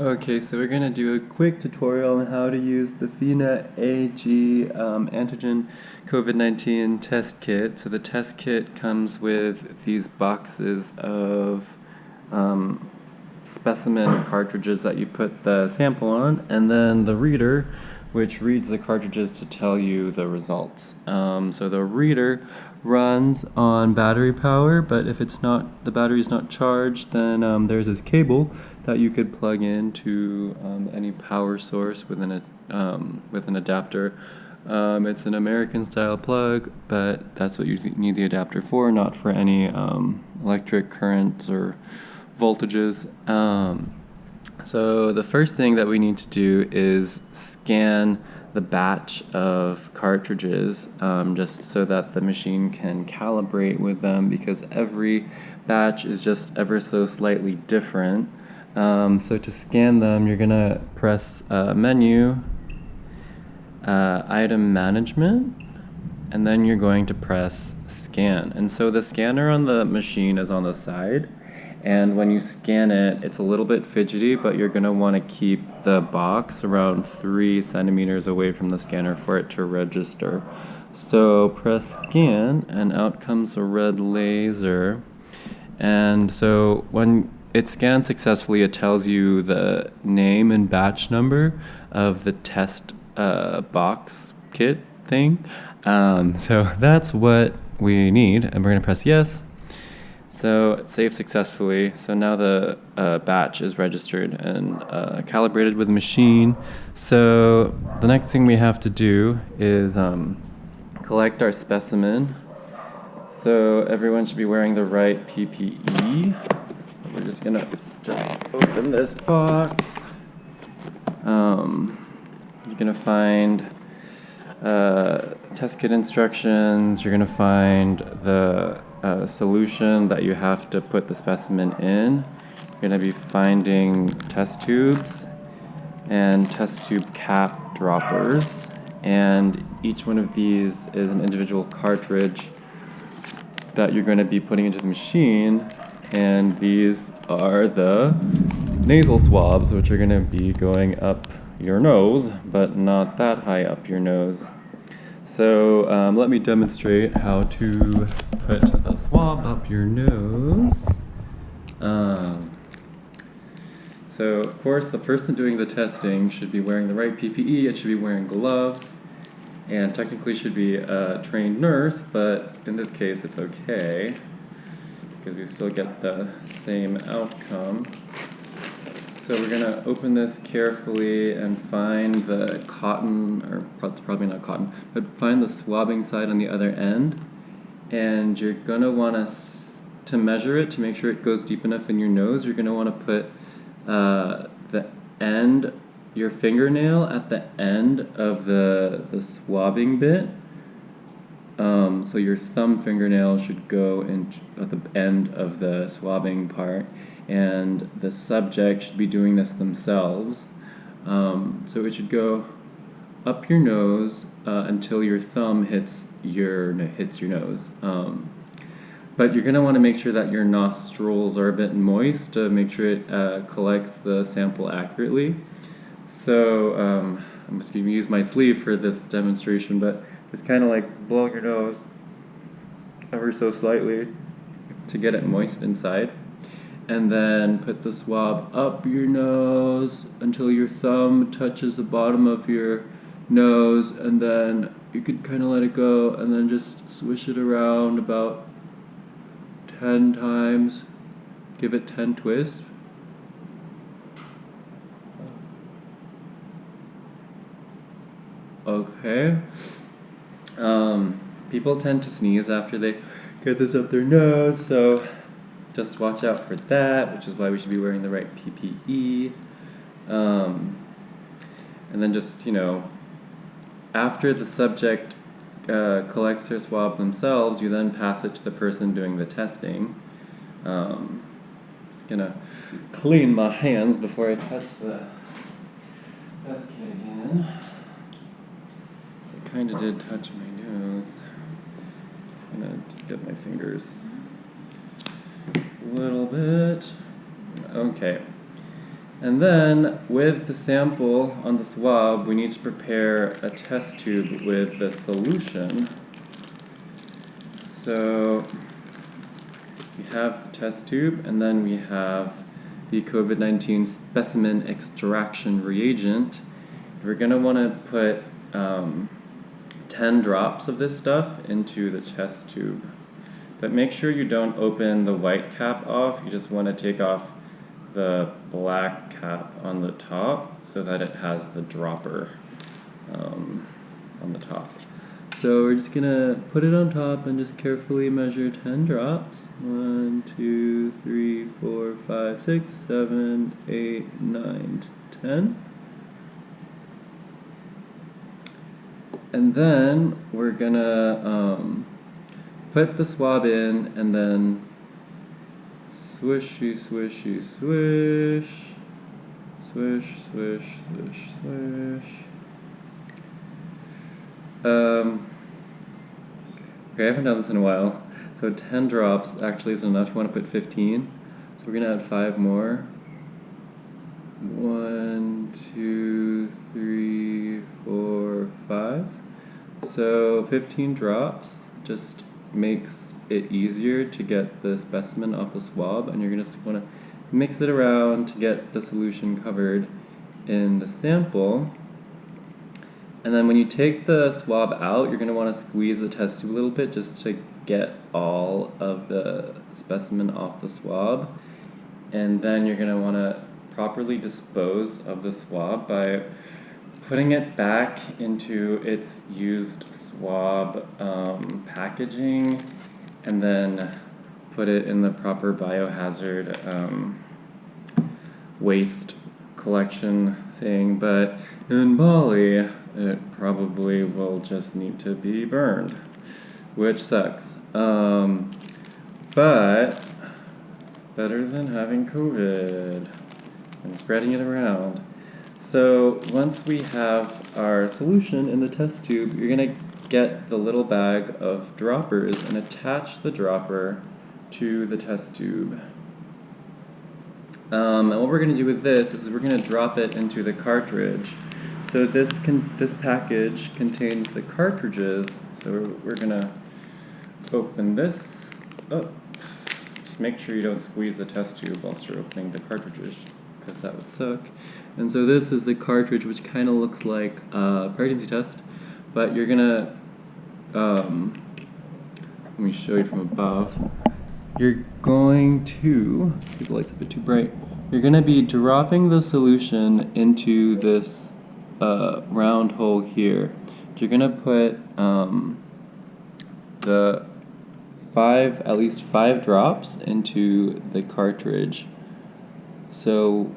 Okay, so we're going to do a quick tutorial on how to use the FINA AG antigen COVID-19 test kit. So the test kit comes with these boxes of specimen cartridges that you put the sample on, and then the reader, which reads the cartridges to tell you the results. So the reader runs on battery power, but if the battery is not charged, then there's this cable that you could plug into any power source with an adapter. It's an American style plug, but that's what you need the adapter for, not for any electric currents or voltages. So the first thing that we need to do is scan the batch of cartridges, just so that the machine can calibrate with them, because every batch is just ever so slightly different. So to scan them, you're gonna press menu, item management, and then you're going to press scan. And so the scanner on the machine is on the side, and when you scan it, it's a little bit fidgety, but you're going to want to keep the box around 3 centimeters away from the scanner for it to register. So press scan, and out comes a red laser. And so when it scans successfully, it tells you the name and batch number of the test box kit thing. So that's what we need, and we're going to press yes. So it saved successfully. So now the batch is registered and calibrated with the machine. So the next thing we have to do is collect our specimen. So everyone should be wearing the right PPE. We're just gonna open this box. You're gonna find test kit instructions. You're gonna find the solution that you have to put the specimen in. You're going to be finding test tubes and test tube cap droppers, and each one of these is an individual cartridge that you're going to be putting into the machine, and these are the nasal swabs, which are going to be going up your nose, but not that high up your nose. So let me demonstrate how to put a swab up your nose. So of course the person doing the testing should be wearing the right PPE, it should be wearing gloves, and technically should be a trained nurse, but in this case it's okay, because we still get the same outcome. So we're going to open this carefully and find the cotton, or it's probably not cotton, but find the swabbing side on the other end. And you're going to want to measure it to make sure it goes deep enough in your nose. You're going to want to put the end, your fingernail at the end of the swabbing bit. So your thumb fingernail should go at the end of the swabbing part, and the subject should be doing this themselves. So it should go up your nose until your thumb hits your nose. But you're going to want to make sure that your nostrils are a bit moist to make sure it collects the sample accurately. So I'm just going to use my sleeve for this demonstration, but just kind of like blow your nose ever so slightly to get it moist inside. And then put the swab up your nose until your thumb touches the bottom of your nose, and then you could kind of let it go and then just swish it around about 10 times. Give it 10 twists. Okay. People tend to sneeze after they get this up their nose, so just watch out for that, which is why we should be wearing the right PPE. And then just, after the subject collects their swab themselves, you then pass it to the person doing the testing. Just gonna clean my hands before I touch the test kit again. So I kind of did touch my nose. Just get my fingers a little bit. Okay. And then, with the sample on the swab, we need to prepare a test tube with the solution. So, we have the test tube, and then we have the COVID-19 specimen extraction reagent. We're going to want to put 10 drops of this stuff into the test tube. But make sure you don't open the white cap off. You just want to take off the black cap on the top so that it has the dropper on the top. So we're just gonna put it on top and just carefully measure 10 drops. 1, 2, 3, 4, 5, 6, 7, 8, 9, 10. And then we're gonna put the swab in and then swishy, swishy, swish, swish, swish, swish, swish. Okay, I haven't done this in a while. So 10 drops actually is enough. You want to put 15. So we're going to add 5 more. 1, 2, 3, 4, 5. So 15 drops just makes it easier to get the specimen off the swab, and you're going to want to mix it around to get the solution covered in the sample. And then when you take the swab out, you're going to want to squeeze the test tube a little bit just to get all of the specimen off the swab. And then you're going to want to properly dispose of the swab by putting it back into its used swab packaging, and then put it in the proper biohazard waste collection thing. But in Bali, it probably will just need to be burned, which sucks. But it's better than having COVID and spreading it around. So once we have our solution in the test tube, you're going to get the little bag of droppers and attach the dropper to the test tube. And what we're going to do with this is we're going to drop it into the cartridge. So this package contains the cartridges. So we're going to open this up. Just make sure you don't squeeze the test tube whilst you're opening the cartridges, because that would suck. And so this is the cartridge, which kind of looks like a pregnancy test, but you're gonna, let me show you from above. You're going to, the light's a bit too bright, you're gonna be dropping the solution into this round hole here. You're gonna put at least 5 drops into the cartridge. So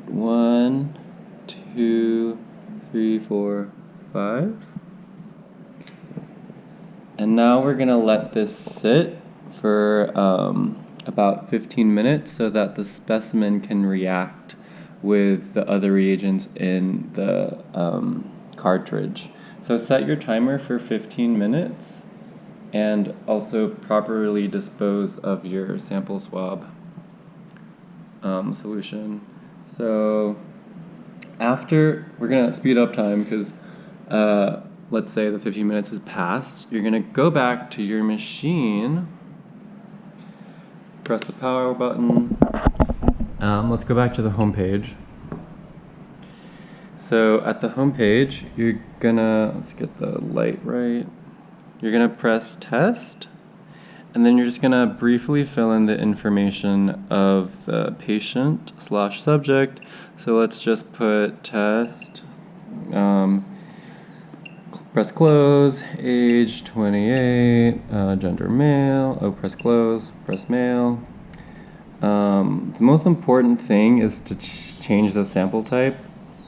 1, 2, 3, 4, 5. And now we're going to let this sit for about 15 minutes so that the specimen can react with the other reagents in the cartridge. So set your timer for 15 minutes and also properly dispose of your sample swab solution. So after, we're going to speed up time because let's say the 15 minutes has passed. You're going to go back to your machine, press the power button. Let's go back to the home page. So at the home page, you're going to, let's get the light right. You're going to press test. And then you're just going to briefly fill in the information of the patient/subject. So let's just put test, press close, age 28, gender male, press close, press male. The most important thing is to change the sample type.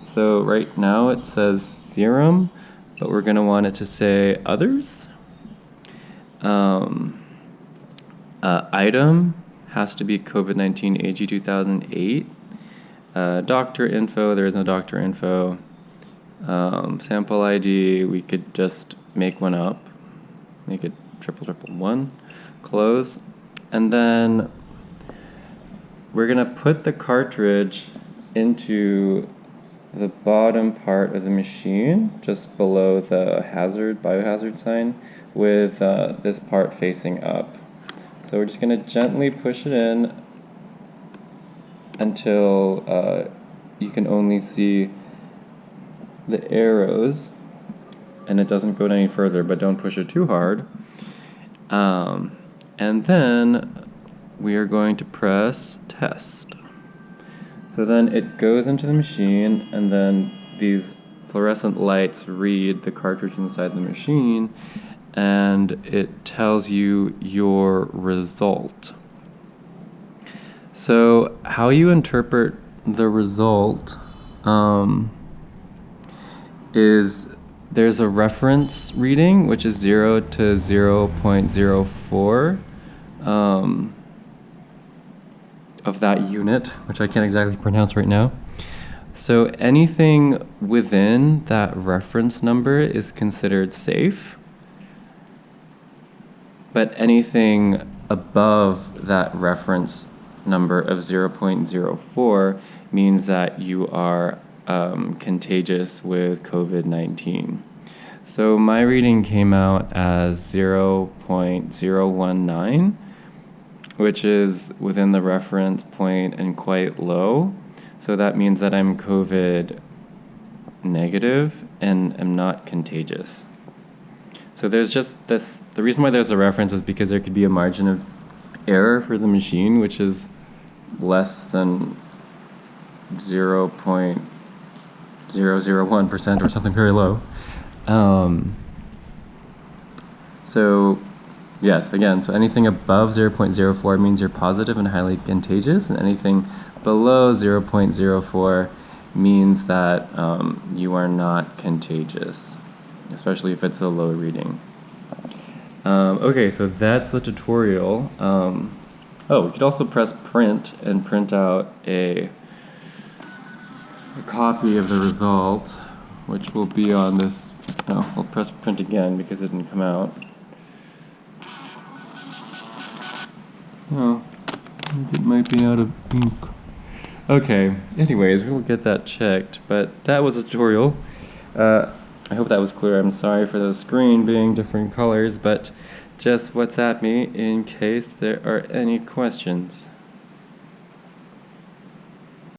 So right now it says serum, but we're going to want it to say others. Item has to be COVID-19 AG 2008. Doctor info, there is no doctor info. Sample ID, we could just make one up. Make it 111. Close. And then we're going to put the cartridge into the bottom part of the machine, just below the biohazard sign, with this part facing up. So we're just going to gently push it in until you can only see the arrows and it doesn't go any further, but don't push it too hard. And then we are going to press test. So then it goes into the machine, and then these fluorescent lights read the cartridge inside the machine, and it tells you your result. So how you interpret the result is there's a reference reading, which is 0 to 0.04 of that unit, which I can't exactly pronounce right now. So anything within that reference number is considered safe, but anything above that reference number of 0.04 means that you are contagious with COVID-19. So my reading came out as 0.019, which is within the reference point and quite low. So that means that I'm COVID negative and am not contagious. So there's just this, the reason why there's a reference is because there could be a margin of error for the machine, which is less than 0.001% or something very low. So yes, again, so anything above 0.04 means you're positive and highly contagious, and anything below 0.04 means that you are not contagious, especially if it's a low reading. Okay, so that's the tutorial. Oh, we could also press print and print out a copy of the result, which will be on this. No, we'll press print again because it didn't come out. Oh, it might be out of ink. Okay, anyways, we'll get that checked, but that was a tutorial. I hope that was clear. I'm sorry for the screen being different colors, but just WhatsApp me in case there are any questions.